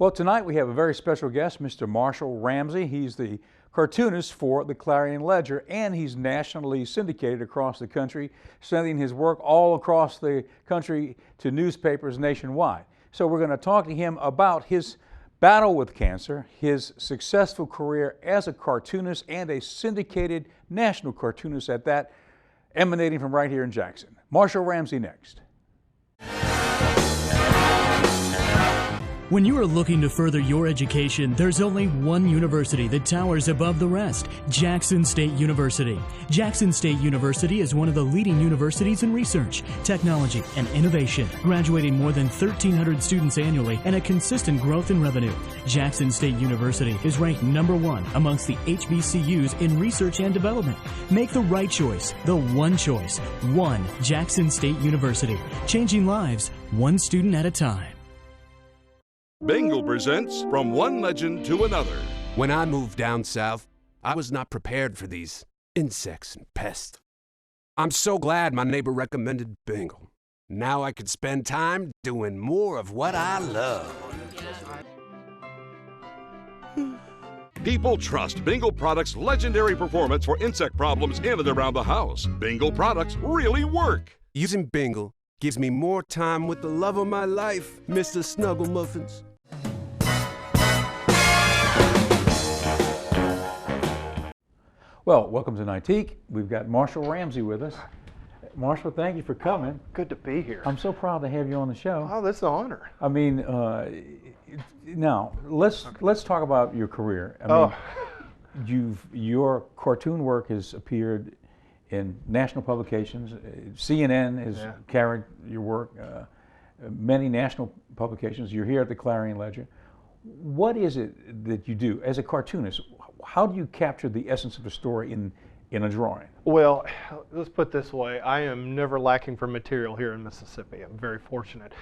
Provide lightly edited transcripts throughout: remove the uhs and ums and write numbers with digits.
Well, tonight we have a very special guest, Mr. Marshall Ramsey. He's the cartoonist for the Clarion Ledger, and he's nationally syndicated across the country, sending his work all across the country to newspapers nationwide. So we're going to talk to him about his battle with cancer, his successful career as a cartoonist and a syndicated national cartoonist at that, emanating from right here in Jackson. Marshall Ramsey next. When you are looking to further your education, there's only one university that towers above the rest, Jackson State University. Jackson State University is one of the leading universities in research, technology, and innovation, graduating more than 1,300 students annually and a consistent growth in revenue. Jackson State University is ranked #1 amongst the HBCUs in research and development. Make the right choice, the one choice, one Jackson State University, changing lives one student at a time. Bengal presents From One Legend to Another. When I moved down south, I was not prepared for these insects and pests. I'm so glad my neighbor recommended Bengal. Now I can spend time doing more of what I love. People trust Bengal Products' legendary performance for insect problems in and around the house. Bengal products really work. Using Bengal gives me more time with the love of my life, Mr. Snuggle Muffins. Well, welcome to Nightique. We've got Marshall Ramsey with us. Marshall, thank you for coming. Good to be here. I'm so proud to have you on the show. Oh, this is an honor. I mean, now let's talk about your career. I mean, your cartoon work has appeared in national publications. CNN has carried your work. Many national publications. You're here at the Clarion Ledger. What is it that you do as a cartoonist? How do you capture the essence of a story in a drawing? Well, let's put it this way. I am never lacking for material here in Mississippi. I'm very fortunate.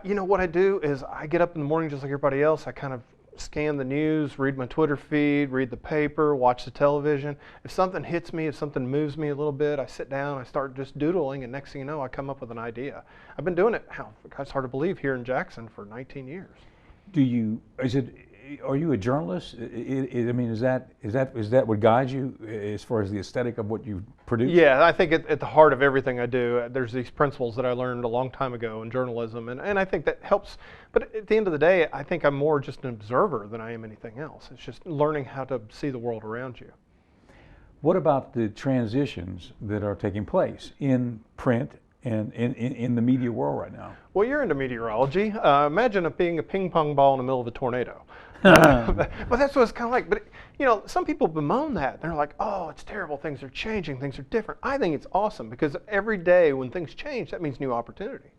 You know, what I do is I get up in the morning just like everybody else. I kind of scan the news, read my Twitter feed, read the paper, watch the television. If something hits me, if something moves me a little bit, I sit down, I start just doodling, and next thing you know, I come up with an idea. I've been doing it, it's hard to believe, here in Jackson for 19 years. Are you a journalist? I mean, is that what guides you as far as the aesthetic of what you produce? Yeah, I think at the heart of everything I do, there's these principles that I learned a long time ago in journalism, and I think that helps. But at the end of the day, I think I'm more just an observer than I am anything else. It's just learning how to see the world around you. What about the transitions that are taking place in print and in the media world right now? Well, you're into meteorology. Imagine being a ping pong ball in the middle of a tornado. But that's what it's kind of like. But you know, some people bemoan that. They're like, "Oh, it's terrible. Things are changing. Things are different." I think it's awesome because every day when things change, that means new opportunity.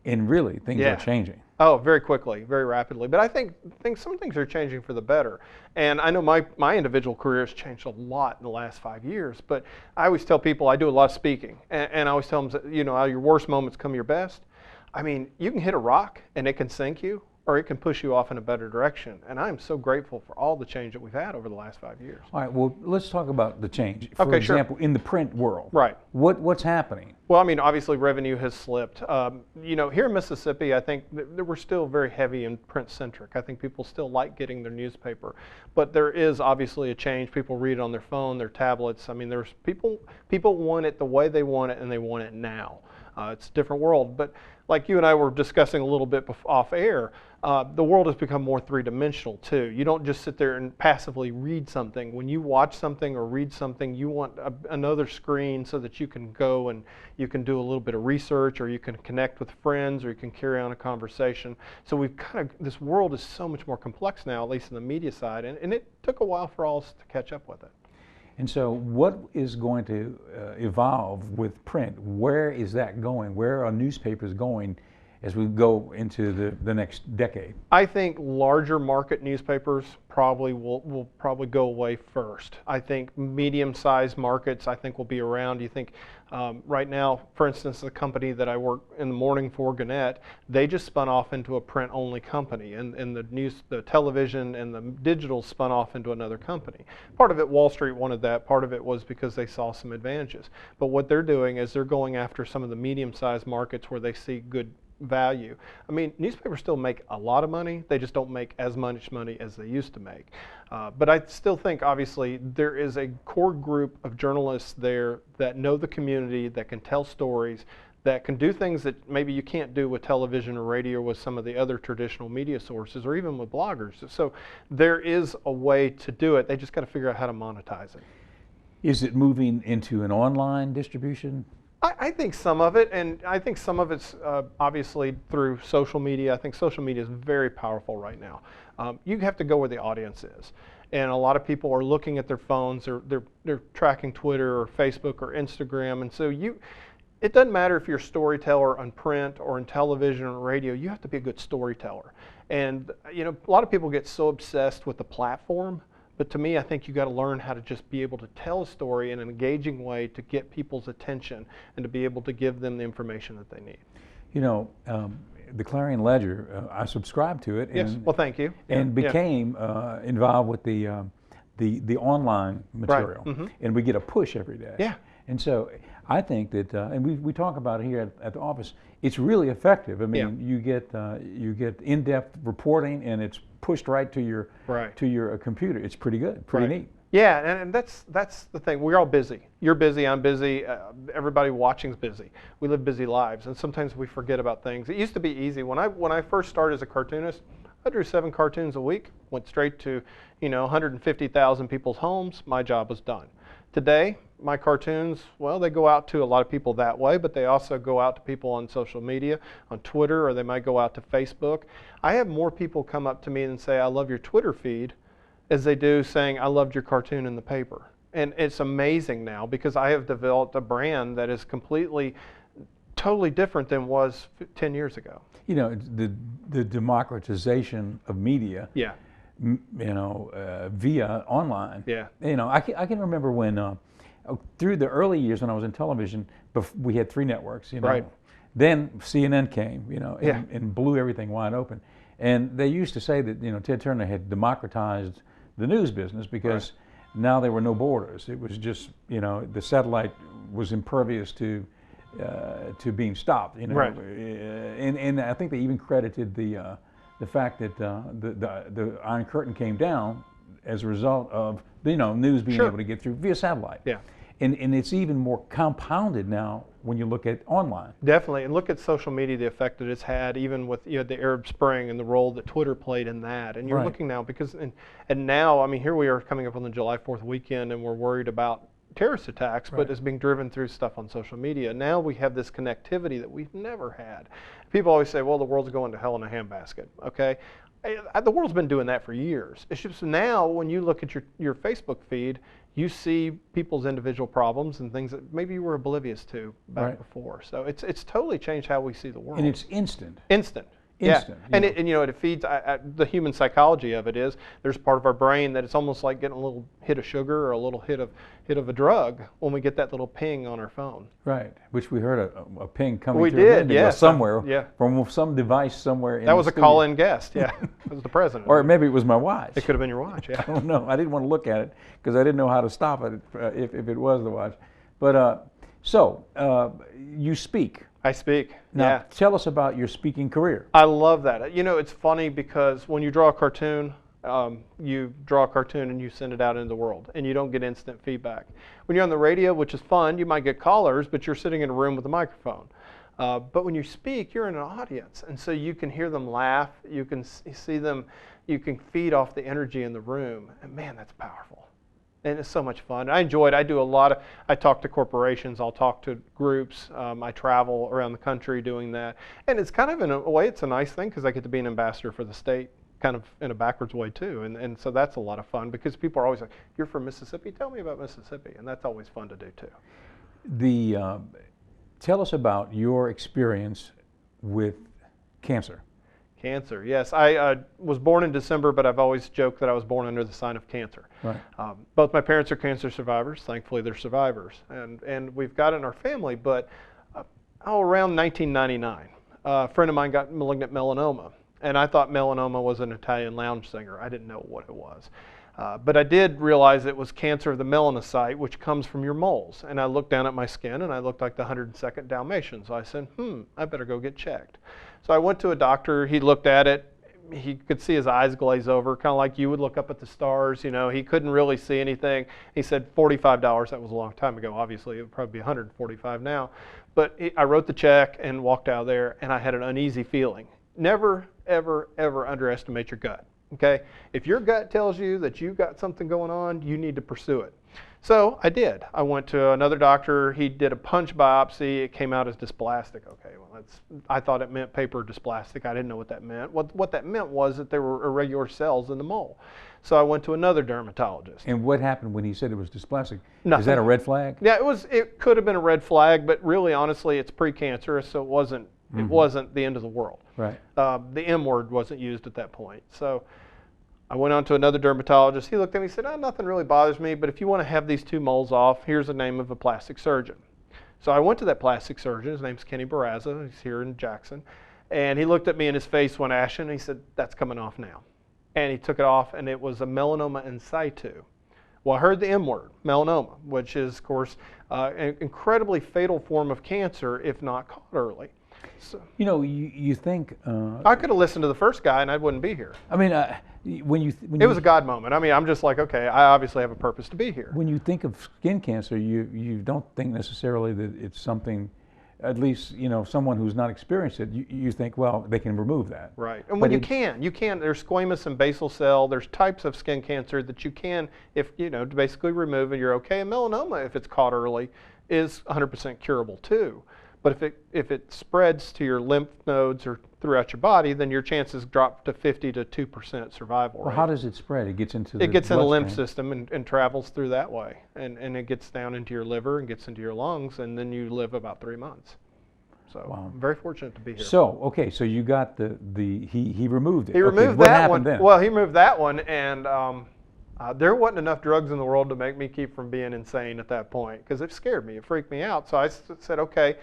And really, things are changing. Oh, very quickly, very rapidly. But I think some things are changing for the better. And I know my individual career has changed a lot in the last 5 years. But I always tell people I do a lot of speaking, and I always tell them, you know, how your worst moments come your best. I mean, you can hit a rock and it can sink you, or it can push you off in a better direction. And I'm so grateful for all the change that we've had over the last 5 years. All right, well, let's talk about the change. For example, in the print world. Right. What's happening? Well, I mean, obviously revenue has slipped. You know, here in Mississippi, I think that we're still very heavy and print-centric. I think people still like getting their newspaper. But there is obviously a change. People read it on their phone, their tablets. I mean, there's people want it the way they want it, and they want it now. It's a different world. But like you and I were discussing a little bit off air, the world has become more three-dimensional too. You don't just sit there and passively read something. When you watch something or read something, you want another screen so that you can go and you can do a little bit of research, or you can connect with friends, or you can carry on a conversation. So this world is so much more complex now, at least in the media side, and it took a while for all of us to catch up with it. And so what is going to evolve with print? Where is that going? Where are newspapers going as we go into the next decade? I think larger market newspapers probably will probably go away first. I think medium-sized markets will be around. You think right now, for instance, the company that I work in the morning for, Gannett, they just spun off into a print-only company, and the television and the digital spun off into another company. Part of it, Wall Street wanted that. Part of it was because they saw some advantages. But what they're doing is they're going after some of the medium-sized markets where they see good value. I mean, newspapers still make a lot of money. They just don't make as much money as they used to make. But I still think, obviously, there is a core group of journalists there that know the community, that can tell stories, that can do things that maybe you can't do with television or radio or with some of the other traditional media sources, or even with bloggers. So there is a way to do it. They just got to figure out how to monetize it. Is it moving into an online distribution? I think some of it, and I think some of it's obviously through social media. I think social media is very powerful right now. You have to go where the audience is. And a lot of people are looking at their phones, or they're tracking Twitter or Facebook or Instagram. And so it doesn't matter if you're a storyteller on print or in television or radio, you have to be a good storyteller. And a lot of people get so obsessed with the platform. But to me, I think you got to learn how to just be able to tell a story in an engaging way to get people's attention and to be able to give them the information that they need. The Clarion Ledger, I subscribed to it. Yes, well, thank you. And became involved with the online material. Right. Mm-hmm. And we get a push every day. Yeah. And so I think that, and we talk about it here at the office, it's really effective. I mean, you get in-depth reporting, and it's pushed right to your computer. It's pretty good, pretty neat. Yeah, and that's the thing. We're all busy. You're busy, I'm busy, everybody watching's busy. We live busy lives, and sometimes we forget about things. It used to be easy. When I first started as a cartoonist, I drew 7 cartoons a week, went straight to 150,000 people's homes. My job was done. Today, my cartoons, well, they go out to a lot of people that way, but they also go out to people on social media, on Twitter, or they might go out to Facebook. I have more people come up to me and say, I love your Twitter feed, as they do saying, I loved your cartoon in the paper. And it's amazing now, because I have developed a brand that is totally different than was 10 years ago. The democratization of media. Yeah. Via online. Yeah. I can remember when through the early years when I was in television, we had 3 networks. Right. Then CNN came. And blew everything wide open. And they used to say that Ted Turner had democratized the news business because now there were no borders. It was just the satellite was impervious to being stopped. Right. And I think they even credited the fact that the Iron Curtain came down as a result of news being able to get through via satellite. Yeah. And it's even more compounded now when you look at online. Definitely, and look at social media, the effect that it's had, even with the Arab Spring and the role that Twitter played in that. And you're looking now and now, I mean, here we are coming up on the July 4th weekend, and we're worried about terrorist attacks, but it's being driven through stuff on social media. Now we have this connectivity that we've never had. People always say, well, the world's going to hell in a handbasket. Okay, the world's been doing that for years. It's just now when you look at your Facebook feed, you see people's individual problems and things that maybe you were oblivious to back before. So it's totally changed how we see the world. And it's instant. Instant. Instant. Yeah. And it feeds the human psychology of it is there's part of our brain that it's almost like getting a little hit of sugar or a little hit of a drug when we get that little ping on our phone. Right. Which we heard a ping coming we through did, yes. somewhere. Yeah. From some device somewhere in that was the a call-in guest. Yeah. It was the president. Or maybe it was my watch. It could have been your watch. Yeah. I don't know. I didn't want to look at it because I didn't know how to stop it if it was the watch. But you speak. I speak. Now, tell us about your speaking career. I love that. It's funny because when you draw a cartoon and you send it out into the world, and you don't get instant feedback. When you're on the radio, which is fun, you might get callers, but you're sitting in a room with a microphone. But when you speak, you're in an audience, and so you can hear them laugh, you can see them, you can feed off the energy in the room, and man, that's powerful. And it's so much fun. I enjoy it. I talk to corporations, I'll talk to groups, I travel around the country doing that. And it's kind of, in a way, it's a nice thing because I get to be an ambassador for the state, kind of in a backwards way too. And so that's a lot of fun because people are always like, you're from Mississippi? Tell me about Mississippi. And that's always fun to do too. Tell us about your experience with cancer. Cancer, yes. I was born in December, but I've always joked that I was born under the sign of cancer. Right. Both my parents are cancer survivors. Thankfully, they're survivors. And we've got it in our family, but around 1999, a friend of mine got malignant melanoma. And I thought melanoma was an Italian lounge singer. I didn't know what it was. But I did realize it was cancer of the melanocyte, which comes from your moles. And I looked down at my skin, and I looked like the 102nd Dalmatian. So I said, I better go get checked. So I went to a doctor. He looked at it. He could see his eyes glaze over, kind of like you would look up at the stars. You know, he couldn't really see anything. He said $45. That was a long time ago. Obviously, it would probably be $145 now. But I wrote the check and walked out of there, and I had an uneasy feeling. Never, ever, ever underestimate your gut. Okay? If your gut tells you that you've got something going on, you need to pursue it. So I did. I went to another doctor. He did a punch biopsy. It came out as dysplastic. Okay, well, I thought it meant paper dysplastic. I didn't know what that meant. What that meant was that there were irregular cells in the mole. So I went to another dermatologist. And what happened when he said it was dysplastic? Nothing. Is that a red flag? Yeah, it could have been a red flag, but really, honestly, it's precancerous, so it wasn't the end of the world. Right. The M word wasn't used at that point. So I went on to another dermatologist. He looked at me and said, nothing really bothers me, but if you want to have these 2 moles off, here's the name of a plastic surgeon. So I went to that plastic surgeon. His name's Kenny Barraza. He's here in Jackson. And he looked at me and his face went ashen. And he said, that's coming off now. And he took it off, and it was a melanoma in situ. Well, I heard the M word, melanoma, which is, of course, an incredibly fatal form of cancer if not caught early. So, you know, you think... I could have listened to the first guy and I wouldn't be here. I mean, it was a God moment. I mean, I'm just like, okay, I obviously have a purpose to be here. When you think of skin cancer, you don't think necessarily that it's something, at least, you know, someone who's not experienced it, you think, well, they can remove that. Right. And when you can, there's squamous and basal cell, there's types of skin cancer that you can, if, you know, basically remove and you're okay. And melanoma, if it's caught early, is 100% curable too. But if it spreads to your lymph nodes or throughout your body, then your chances drop to 50 to 2% survival rate. Well, how does it spread? It gets into the in the lymph system and travels through that way. And it gets down into your liver and gets into your lungs, and then you live about 3 months. So wow. I'm very fortunate to be here. So, okay, so you got he removed it. He removed what that happened one. Then? Well, he removed that one, and there wasn't enough drugs in the world to make me keep from being insane at that point, because it scared me. It freaked me out. So I said, okay,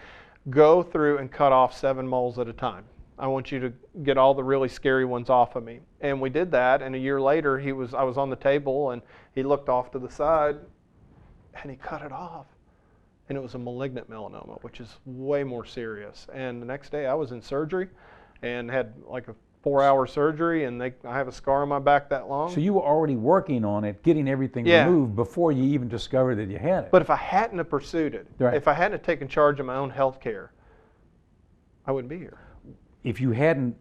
go through and cut off 7 moles at a time. I want you to get all the really scary ones off of me. And we did that, and a year later, I was on the table, and he looked off to the side, and he cut it off. And it was a malignant melanoma, which is way more serious. And the next day, I was in surgery and had like a 4-hour surgery, and I have a scar on my back that long. So you were already working on it, getting everything removed before you even discovered that you had it. But if I hadn't have pursued it, right. If I hadn't have taken charge of my own health care, I wouldn't be here. If you had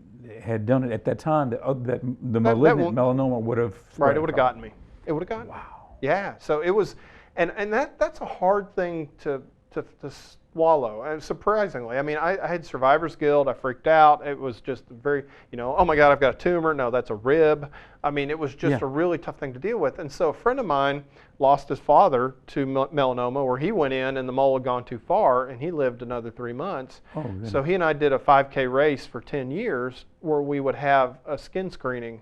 done it at that time, the malignant melanoma would have... Right, it would have gotten me. It would have gotten me. Wow. Yeah, so it was, and that's a hard thing to swallow. And surprisingly, I mean, I had survivor's guilt. I freaked out. It was just very, oh my God, I've got a tumor. No, that's a rib. I mean, it was just a really tough thing to deal with. And so a friend of mine lost his father to melanoma, where he went in and the mole had gone too far, and he lived another 3 months. Oh, so he and I did a 5K race for 10 years where we would have a skin screening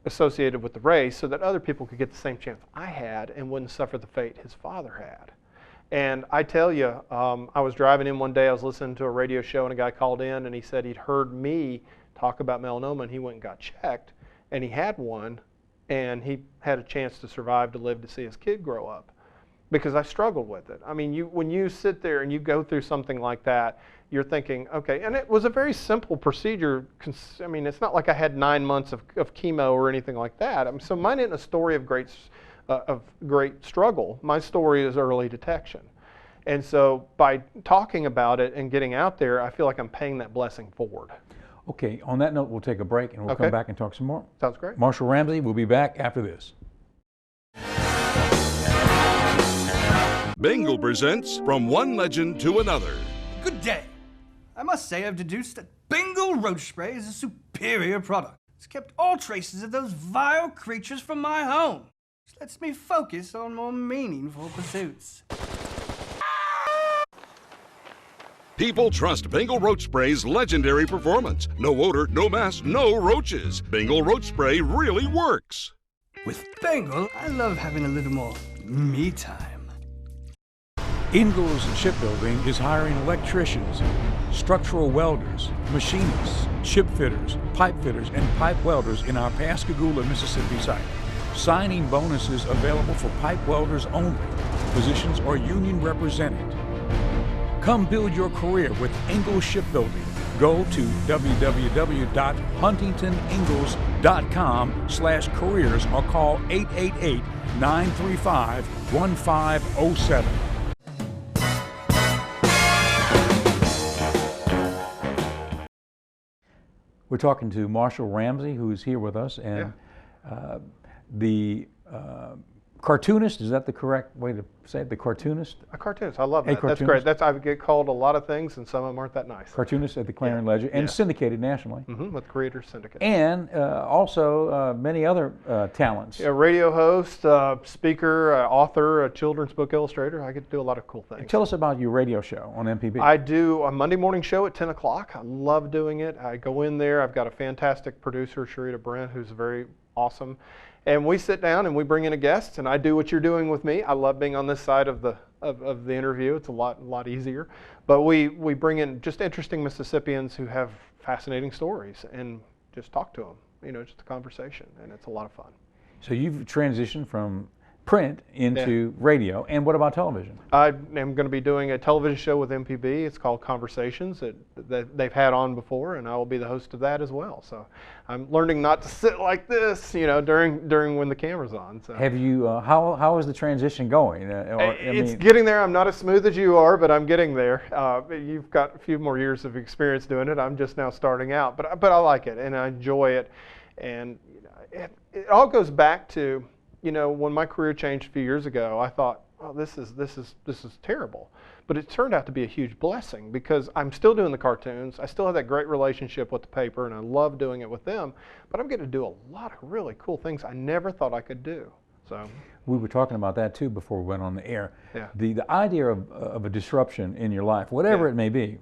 associated with the race so that other people could get the same chance I had and wouldn't suffer the fate his father had. And I tell you, I was driving in one day, I was listening to a radio show, and a guy called in and he said he'd heard me talk about melanoma, and he went and got checked, and he had one, and he had a chance to survive to live to see his kid grow up, because I struggled with it. I mean, when you sit there and you go through something like that, you're thinking, okay, and it was a very simple procedure. I mean, it's not like I had 9 months of chemo or anything like that. I mean, so mine isn't a story of great struggle. My story is early detection. And so by talking about it and getting out there, I feel like I'm paying that blessing forward. Okay, on that note, we'll take a break and we'll come back and talk some more. Sounds great. Marshall Ramsey will be back after this. Bengal presents From One Legend to Another. Good day. I must say I've deduced that Bengal roach spray is a superior product. It's kept all traces of those vile creatures from my home. Which lets me focus on more meaningful pursuits. People trust Bengal Roach Spray's legendary performance. No odor, no mess, no roaches. Bengal Roach Spray really works. With Bengal, I love having a little more me time. Ingalls Shipbuilding is hiring electricians, structural welders, machinists, ship fitters, pipe fitters, and pipe welders in our Pascagoula, Mississippi site. Signing bonuses available for pipe welders only. Positions are union represented. Come build your career with Ingalls Shipbuilding. Go to www.huntingtoningalls.com/careers or call 888-935-1507. We're talking to Marshall Ramsey, who is here with us, and the cartoonist, is that the correct way to say it? The cartoonist? A cartoonist, I love that. That's great. I get called a lot of things, and some of them aren't that nice. Cartoonist at the Clarion Ledger, and syndicated nationally. With Creators Syndicate. And also many other talents. Yeah, radio host, speaker, author, a children's book illustrator. I get to do a lot of cool things. Tell us about your radio show on MPB. I do a Monday morning show at 10 o'clock. I love doing it. I go in there. I've got a fantastic producer, Sharita Brent, who's very awesome. And we sit down and we bring in a guest, and I do what you're doing with me. I love being on this side of the interview. It's a lot easier. But we bring in just interesting Mississippians who have fascinating stories and just talk to them. You know, just a conversation, and it's a lot of fun. So you've transitioned from print into radio, and what about television? I am going to be doing a television show with MPB. It's called Conversations that they've had on before, and I will be the host of that as well. So I'm learning not to sit like this, you know, during when the camera's on. So have you? How is the transition going? It's getting there. I'm not as smooth as you are, but I'm getting there. You've got a few more years of experience doing it. I'm just now starting out, but I like it and I enjoy it, and you know, it all goes back to, you know, when my career changed a few years ago, I thought, oh, this is terrible. But it turned out to be a huge blessing because I'm still doing the cartoons. I still have that great relationship with the paper, and I love doing it with them. But I'm getting to do a lot of really cool things I never thought I could do. So we were talking about that too before we went on the air. Yeah. The idea of a disruption in your life, whatever it may be.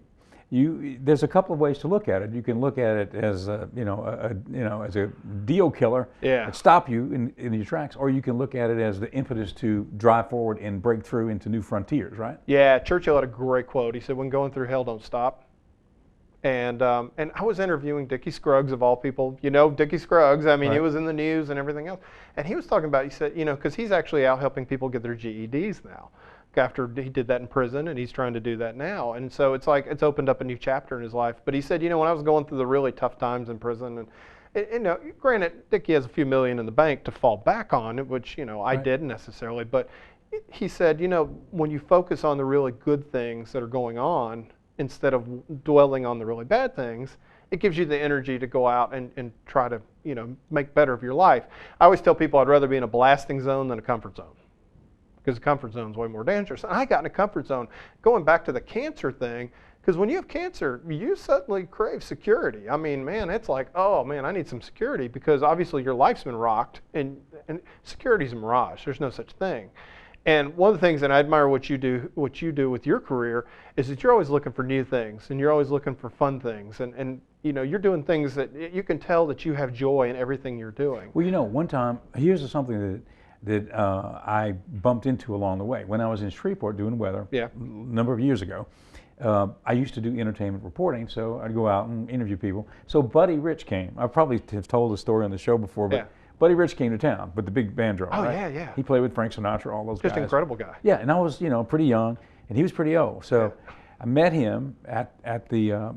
There's a couple of ways to look at it. You can look at it as as a deal killer that stop you in your tracks, or you can look at it as the impetus to drive forward and break through into new frontiers, right? Yeah, Churchill had a great quote. He said, "When going through hell, don't stop." And I was interviewing Dickie Scruggs of all people. You know Dickie Scruggs. I mean, he was in the news and everything else. And he was talking about, he said, you know, because he's actually out helping people get their GEDs now. After he did that in prison, and he's trying to do that now. And so it's like it's opened up a new chapter in his life. But he said, you know, when I was going through the really tough times in prison, and you know, granted, Dickie has a few million in the bank to fall back on, which, you know, I didn't necessarily. But he said, you know, when you focus on the really good things that are going on, instead of dwelling on the really bad things, it gives you the energy to go out and try to, you know, make better of your life. I always tell people I'd rather be in a blasting zone than a comfort zone, because the comfort zone is way more dangerous. And I got in a comfort zone, going back to the cancer thing, because when you have cancer, you suddenly crave security. I mean, man, it's like, oh man, I need some security, because obviously your life's been rocked, and security's a mirage. There's no such thing. And one of the things that I admire what you do with your career is that you're always looking for new things, and you're always looking for fun things, and you know, you're doing things that you can tell that you have joy in everything you're doing. Well, you know, one time, here's something that I bumped into along the way. When I was in Shreveport doing weather a number of years ago, I used to do entertainment reporting, so I'd go out and interview people. So Buddy Rich came. I probably have told the story on the show before, but Buddy Rich came to town with the big banjo. Oh, right? yeah. He played with Frank Sinatra, all those guys. Just an incredible guy. Yeah, and I was, you know, pretty young, and he was pretty old. So I met him at the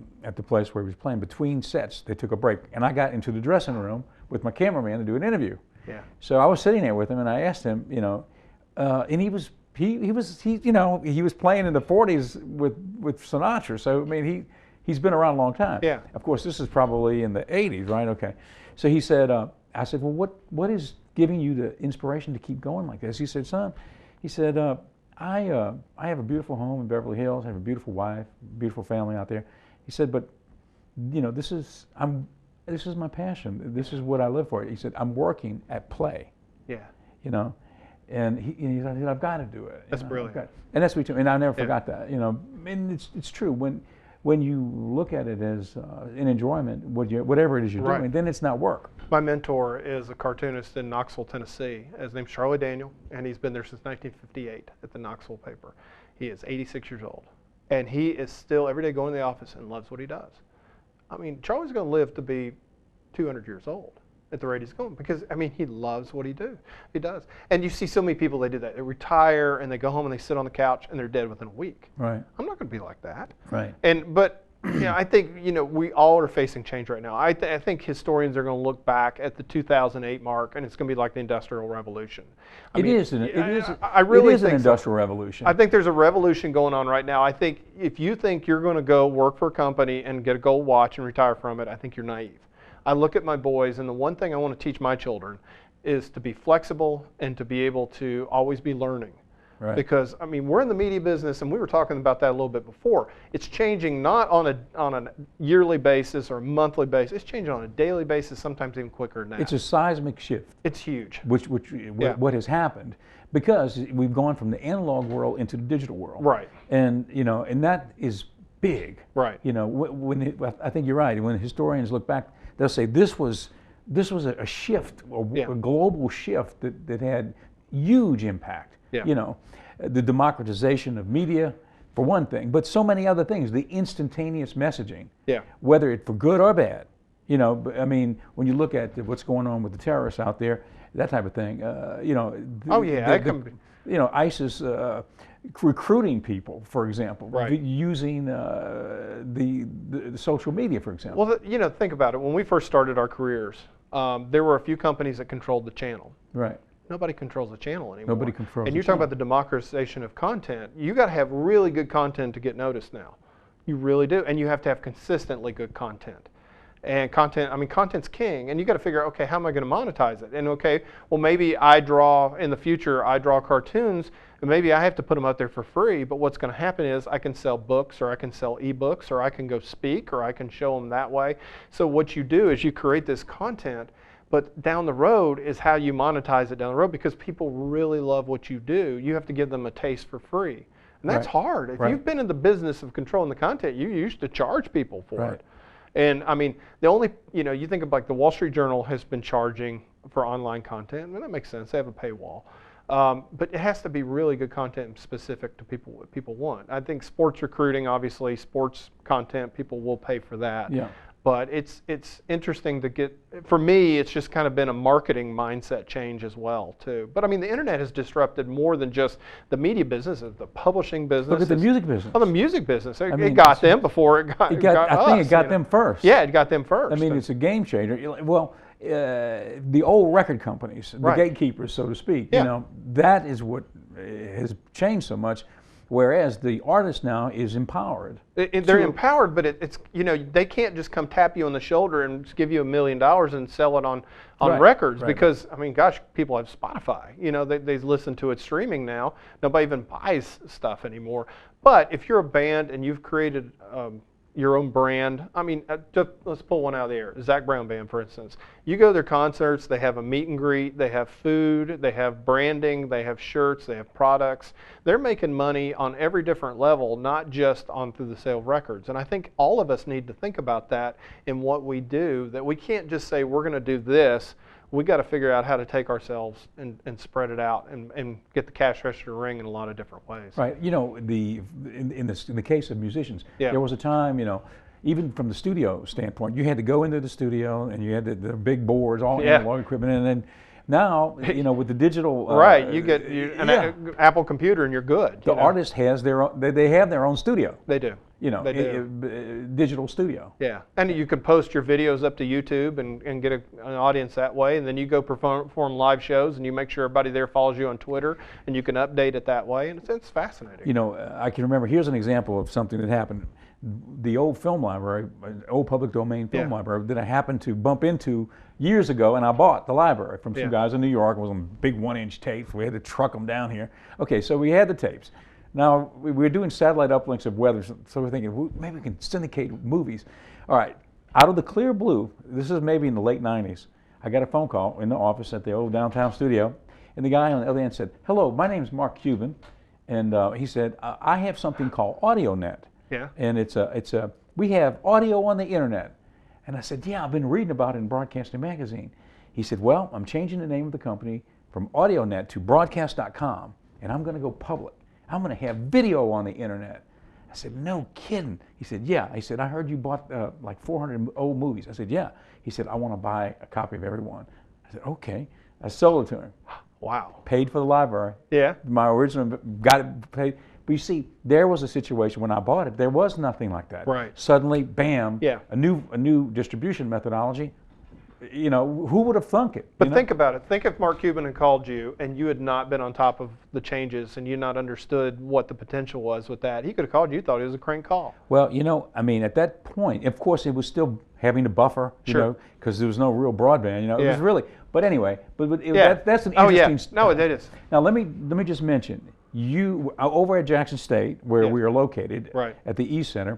place where he was playing. Between sets, they took a break, and I got into the dressing room with my cameraman to do an interview. Yeah. So I was sitting there with him, and I asked him, you know, and he was playing in the '40s with Sinatra. So I mean, he's been around a long time. Yeah. Of course, this is probably in the '80s, right? Okay. So he said, I said, well, what is giving you the inspiration to keep going like this? He said, son, he said, I have a beautiful home in Beverly Hills. I have a beautiful wife, beautiful family out there. He said, but you know, this is my passion. This is what I live for. He said, I'm working at play. Yeah. You know, and he said, I've got to do it. That's brilliant. And that's what and I never forgot that. You know, and it's true when you look at it as an enjoyment, whatever it is you're doing, then it's not work. My mentor is a cartoonist in Knoxville, Tennessee. His name's Charlie Daniel, and he's been there since 1958 at the Knoxville paper. He is 86 years old, and he is still every day going to the office and loves what he does. I mean, Charlie's going to live to be 200 years old, at the rate he's going, because I mean he loves what he does. And you see so many people, they do that. They retire and they go home and they sit on the couch and they're dead within a week. Right. I'm not going to be like that. Right. But I think we all are facing change right now. I think historians are going to look back at the 2008 mark, and it's going to be like the Industrial Revolution. It is an industrial revolution. I think there's a revolution going on right now. I think if you think you're going to go work for a company and get a gold watch and retire from it, I think you're naive. I look at my boys, and the one thing I want to teach my children is to be flexible and to be able to always be learning. Right. Because I mean, we're in the media business, and we were talking about that a little bit before. It's changing not on a yearly basis or a monthly basis. It's changing on a daily basis, sometimes even quicker than that. It's a seismic shift. It's huge. What has happened, because we've gone from the analog world into the digital world. Right. And and that is big. Right. I think you're right. When historians look back, they'll say this was a shift, a global shift that had huge impact. Yeah. The democratization of media, for one thing, but so many other things. The instantaneous messaging, whether it's for good or bad. I mean, when you look at what's going on with the terrorists out there, that type of thing. ISIS recruiting people, for example, using the social media, for example. Well, think about it. When we first started our careers, there were a few companies that controlled the channel. Right. Nobody controls the channel anymore. Nobody controls. And you're talking about the democratization of content. You got to have really good content to get noticed now. You really do, and you have to have consistently good content. And content's king. And you got to figure out, okay, how am I going to monetize it? And maybe in the future I draw cartoons, and maybe I have to put them out there for free. But what's going to happen is I can sell books, or I can sell ebooks, or I can go speak, or I can show them that way. So what you do is you create this content. But down the road is how you monetize it down the road, because people really love what you do. You have to give them a taste for free. And that's hard. If you've been in the business of controlling the content, you used to charge people for it. And I mean, you think of like the Wall Street Journal has been charging for online content, and that makes sense. They have a paywall. But it has to be really good content specific to what people want. I think sports recruiting, obviously, sports content, people will pay for that. Yeah. But it's interesting to get, for me, it's just kind of been a marketing mindset change as well, too. But I mean, the internet has disrupted more than just the media business, the publishing business. Look at the music business. Oh, the music business. It got them before it got us. I think it got them first. Yeah, it got them first. I mean, it's a game changer. Well, the old record companies, the gatekeepers, so to speak, that is what has changed so much. Whereas the artist now is empowered. They're empowered, but it's they can't just come tap you on the shoulder and just give you $1 million and sell it on records, because I mean, gosh, people have Spotify. They listen to it streaming now. Nobody even buys stuff anymore. But if you're a band and you've created your own brand, I mean, let's pull one out of the air. Zach Brown Band, for instance. You go to their concerts, they have a meet and greet, they have food, they have branding, they have shirts, they have products. They're making money on every different level, not just through the sale of records. And I think all of us need to think about that in what we do, that we can't just say we're going to do this. We got to figure out how to take ourselves and spread it out and get the cash register to ring in a lot of different ways. Right. In the case of musicians, there was a time, even from the studio standpoint, you had to go into the studio and you had the big boards, all analog equipment, and then now, with the digital, you get an Apple computer and you're good. The artist has their own. They have their own studio. They do. Digital studio. Yeah, and you can post your videos up to YouTube and get an audience that way, and then you go perform live shows, and you make sure everybody there follows you on Twitter, and you can update it that way, and it's fascinating. I can remember. Here's an example of something that happened. The old film library, old public domain film library that I happened to bump into years ago, and I bought the library from some guys in New York. It was on big 1-inch tapes. We had to truck them down here. Okay, so we had the tapes. Now, we were doing satellite uplinks of weather, so we're thinking, maybe we can syndicate movies. All right, out of the clear blue, this is maybe in the late 90s, I got a phone call in the office at the old downtown studio, and the guy on the other end said, "Hello, my name's Mark Cuban," and he said, "I have something called AudioNet, and we have audio on the internet." And I said, "Yeah, I've been reading about it in Broadcasting Magazine." He said, "Well, I'm changing the name of the company from AudioNet to Broadcast.com, and I'm going to go public. I'm going to have video on the internet." I said, no kidding. He said, yeah. He said, I heard you bought like 400 old movies. I said, yeah. He said, I want to buy a copy of every one. I said, okay. I sold it to him. Wow. Paid for the library. Yeah. My original, got it paid. But you see, there was a situation when I bought it, there was nothing like that. Right. Suddenly, bam, yeah. a new distribution methodology. You know, who would have thunk it? But think about it. Think if Mark Cuban had called you and you had not been on top of the changes and you had not understood what the potential was with that. He could have called you, thought it was a crank call. Well, you know, I mean, at that point, of course, it was still having to buffer, you know, because there was no real broadband. You know, it was really. But anyway, that's an interesting. No, it is. Now let me just mention, you over at Jackson State, where we are located, at the East Center.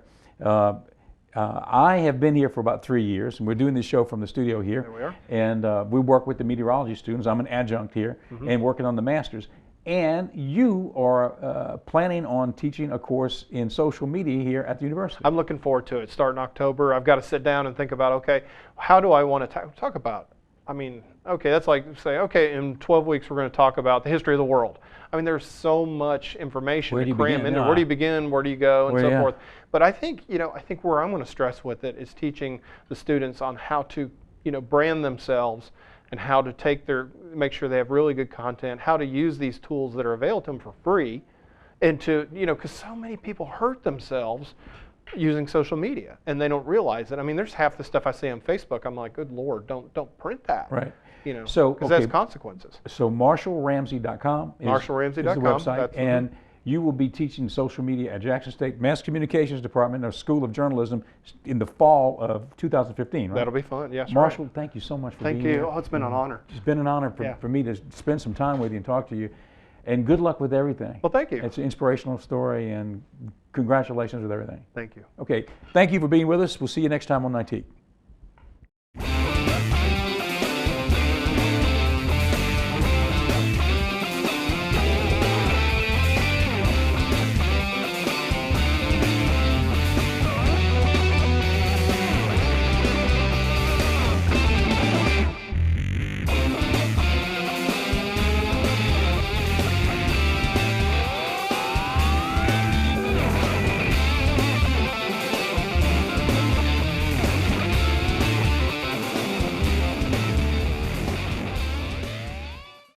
I have been here for about 3 years, and we're doing this show from the studio here. There we are. And we work with the meteorology students. I'm an adjunct here, and working on the masters. And you are planning on teaching a course in social media here at the university. I'm looking forward to it. Starting October, I've got to sit down and think about, okay, how do I want to talk about? I mean, okay, that's like say, okay, in 12 weeks we're going to talk about the history of the world. I mean, there's so much information to cram into. Where do you begin? Where do you go? And so forth. But I think, I think where I'm going to stress with it is teaching the students on how to, brand themselves and how to make sure they have really good content, how to use these tools that are available to them for free, and to, because so many people hurt themselves using social media and they don't realize it. I mean, there's half the stuff I see on Facebook. I'm like, good Lord, don't print that. Right. So because that's consequences. So MarshallRamsey.com is the website, and you will be teaching social media at Jackson State Mass Communications Department of School of Journalism in the fall of 2015, right? That'll be fun, yes. Marshall, thank you so much for being here. Thank you. Oh, it's been an honor. It's been an honor for me to spend some time with you and talk to you. And good luck with everything. Well, thank you. It's an inspirational story, and congratulations with everything. Thank you. Okay, thank you for being with us. We'll see you next time on Nightique.